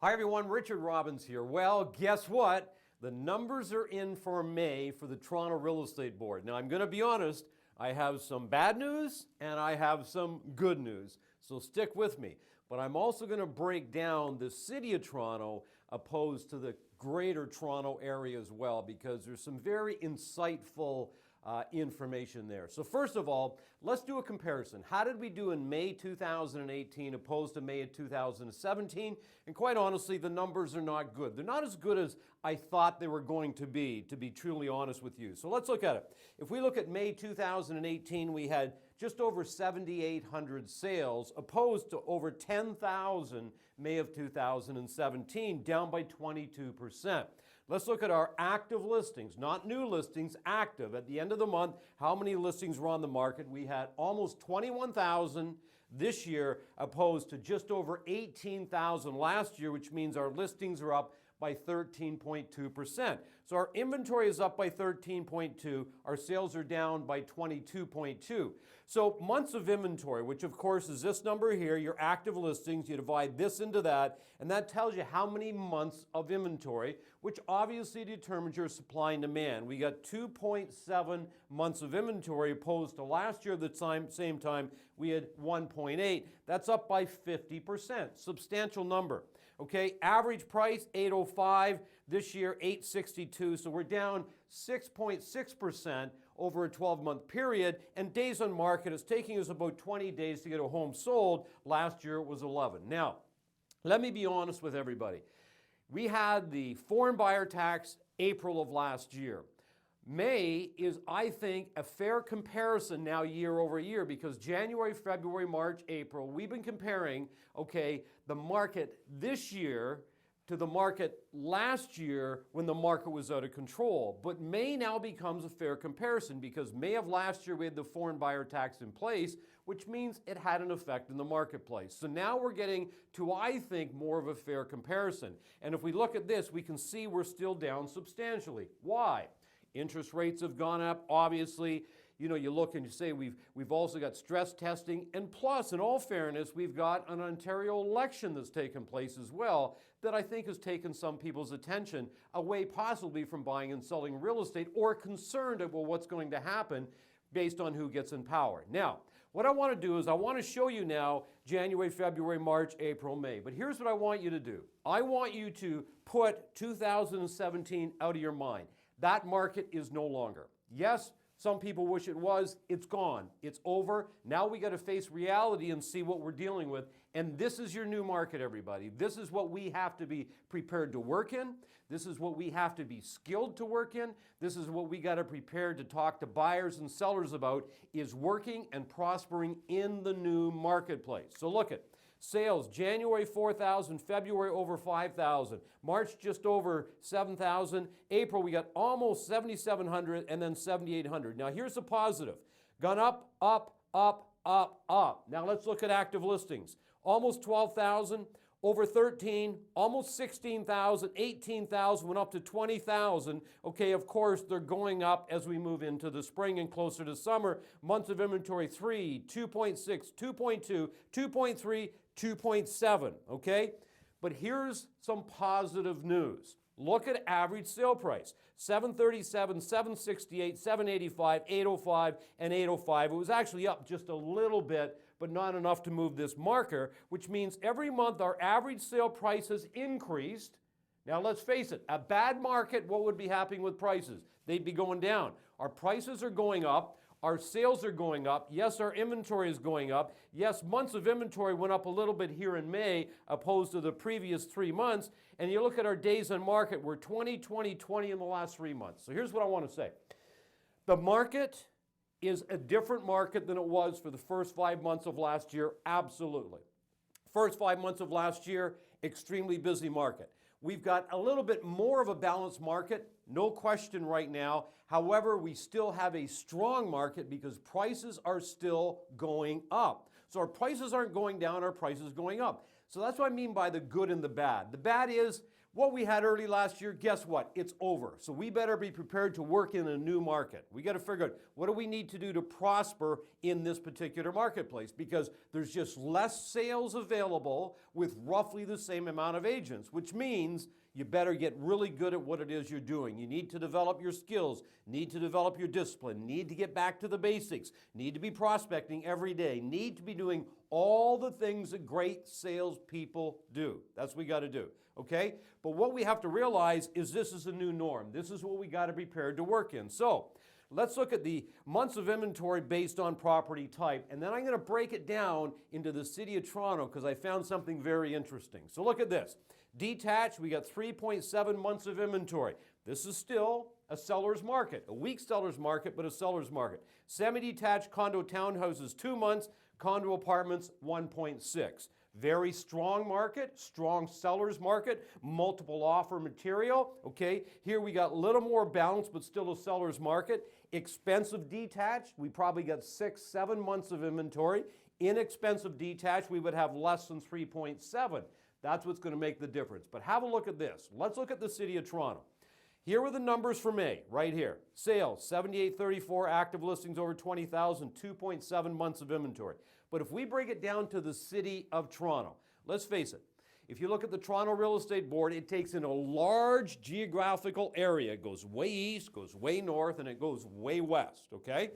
Hi everyone, Richard Robbins here. Well, guess what? The numbers are in for May for the Toronto Real Estate Board. Now I'm going to be honest, I have some bad news and I have some good news. So stick with me. But I'm also going to break down the City of Toronto opposed to the Greater Toronto area as well, because there's some very insightful information there. So first of all, let's do a comparison. How did we do in May 2018 opposed to May of 2017? And quite honestly, the numbers are not good. They're not as good as I thought they were going to be truly honest with you. So let's look at it. If we look at May 2018, we had just over 7,800 sales opposed to over 10,000 May of 2017, down by 22%. Let's look at our active listings, not new listings, active. At the end of the month, how many listings were on the market? We had almost 21,000 this year opposed to just over 18,000 last year, which means our listings are up by 13.2%. So our inventory is up by 13.2, our sales are down by 22.2. So months of inventory, which of course is this number here, your active listings, you divide this into that, and that tells you how many months of inventory, which obviously determines your supply and demand. We got 2.7 months of inventory opposed to last year at the same time we had 1.8. That's up by 50%, substantial number. Okay, average price 805, this year 862, so we're down 6.6% over a 12-month period, and days on market is taking us about 20 days to get a home sold. Last year it was 11. Now, let me be honest with everybody. We had the foreign buyer tax April of last year. May is, I think, a fair comparison now year over year, because January, February, March, April, we've been comparing, okay, the market this year to the market last year when the market was out of control. But May now becomes a fair comparison, because May of last year we had the foreign buyer tax in place, which means it had an effect in the marketplace. So now we're getting to, I think, more of a fair comparison. And if we look at this, we can see we're still down substantially. Why? Interest rates have gone up, obviously. You know, you look and you say we've also got stress testing, and plus, in all fairness, we've got an Ontario election that's taken place as well that I think has taken some people's attention away possibly from buying and selling real estate, or concerned about what's going to happen based on who gets in power. Now, what I want to do is I want to show you now January, February, March, April, May. But here's what I want you to do. I want you to put 2017 out of your mind. That market is no longer. Yes, some people wish it was. It's gone. It's over. Now we got to face reality and see what we're dealing with. And this is your new market, everybody. This is what we have to be prepared to work in. This is what we have to be skilled to work in. This is what we got to prepare to talk to buyers and sellers about, is working and prospering in the new marketplace. So look at sales, January 4,000, February over 5,000, March just over 7,000, April we got almost 7,700, and then 7,800. Now here's the positive. Gone up, up, up, up, up. Now let's look at active listings. Almost 12,000, over 13, almost 16,000, 18,000, went up to 20,000. Okay, of course, they're going up as we move into the spring and closer to summer. Months of inventory, 3, 2.6, 2.2, 2.3, 2.7, okay? But here's some positive news. Look at average sale price, 737, 768, 785, 805, and 805. It was actually up just a little bit, but not enough to move this marker, which means every month our average sale price has increased. Now let's face it, a bad market, what would be happening with prices? They'd be going down. Our prices are going up. Our sales are going up. Yes, our inventory is going up. Yes, months of inventory went up a little bit here in May opposed to the previous 3 months. And you look at our days on market, we're 20, 20, 20 in the last 3 months. So here's what I want to say. The market is a different market than it was for the first 5 months of last year, absolutely. First 5 months of last year, extremely busy market. We've got a little bit more of a balanced market, no question right now. However, we still have a strong market because prices are still going up. So our prices aren't going down, our prices are going up. So that's what I mean by the good and the bad. The bad is What we had early last year, guess what? It's over. So we better be prepared to work in a new market. We got to figure out what do we need to do to prosper in this particular marketplace, because there's just less sales available with roughly the same amount of agents, which means you better get really good at what it is you're doing. You need to develop your skills, need to develop your discipline, need to get back to the basics, need to be prospecting every day, need to be doing all the things that great salespeople do. That's what we got to do, okay? But what we have to realize is this is a new norm. This is what we got to be prepared to work in. So let's look at the months of inventory based on property type, and then I'm going to break it down into the City of Toronto because I found something very interesting. So look at this. Detached, we got 3.7 months of inventory. This is still a seller's market, a weak seller's market, but a seller's market. Semi-detached condo townhouses, 2 months. Condo apartments, 1.6. Very strong market, strong seller's market, multiple offer material, okay? Here we got a little more balance, but still a seller's market. Expensive detached, we probably got 6-7 months of inventory. Inexpensive detached, we would have less than 3.7. That's what's going to make the difference. But have a look at this. Let's look at the City of Toronto. Here were the numbers for May, right here. Sales, 7834, active listings over 20,000, 2.7 months of inventory. But if we break it down to the City of Toronto, let's face it, if you look at the Toronto Real Estate Board, it takes in a large geographical area. It goes way east, goes way north, and it goes way west, okay?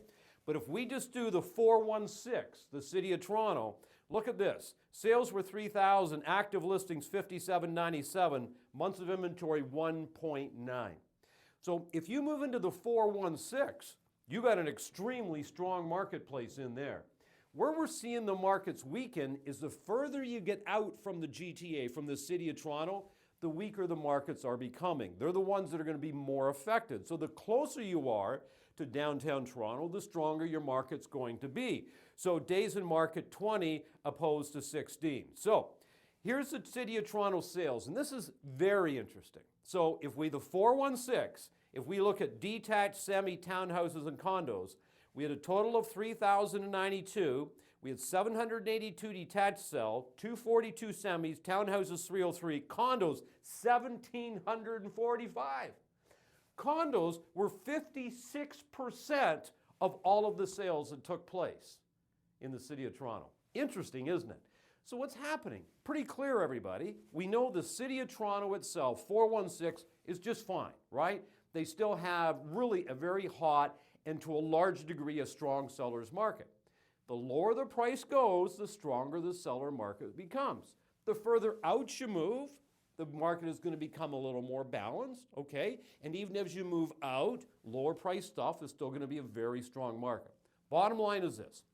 But if we just do the 416, the City of Toronto, look at this. Sales were 3,000, active listings 5797, months of inventory 1.9. So if you move into the 416, you got an extremely strong marketplace in there. Where we're seeing the markets weaken is the further you get out from the GTA, from the City of Toronto, the weaker the markets are becoming. They're the ones that are going to be more affected. So the closer you are to downtown Toronto, the stronger your market's going to be. So days in market 20 opposed to 16. So here's the City of Toronto sales, and this is very interesting. So if we, the 416, if we look at detached semi-townhouses and condos, we had a total of 3,092. We had 782 detached sell, 242 semis, townhouses 303, condos 1,745. Condos were 56% of all of the sales that took place in the City of Toronto. Interesting, isn't it? So what's happening? Pretty clear, everybody. We know the City of Toronto itself, 416, is just fine, right? They still have really a very hot and to a large degree a strong seller's market. The lower the price goes, the stronger the seller market becomes. The further out you move, the market is going to become a little more balanced, okay? And even as you move out, lower price stuff is still going to be a very strong market. Bottom line is this.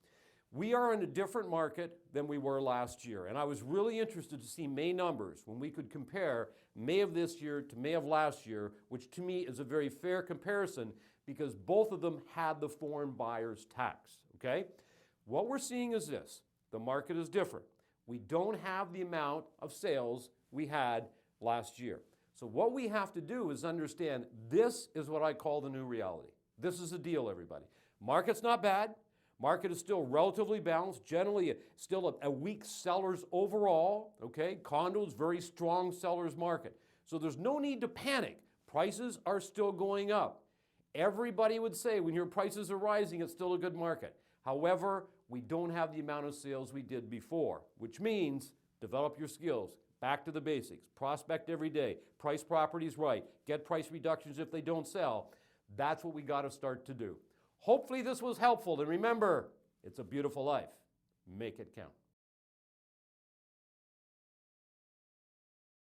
We are in a different market than we were last year. And I was really interested to see May numbers when we could compare May of this year to May of last year, which to me is a very fair comparison because both of them had the foreign buyer's tax, okay? What we're seeing is this. The market is different. We don't have the amount of sales we had last year. So what we have to do is understand this is what I call the new reality. This is the deal, everybody. Market's not bad. Market is still relatively balanced, generally still a weak seller's overall, okay? Condos, very strong seller's market. So there's no need to panic. Prices are still going up. Everybody would say when your prices are rising, it's still a good market. However, we don't have the amount of sales we did before, which means develop your skills, back to the basics, prospect every day, price properties right, get price reductions if they don't sell. That's what we got to start to do. Hopefully this was helpful, and remember, it's a beautiful life. Make it count.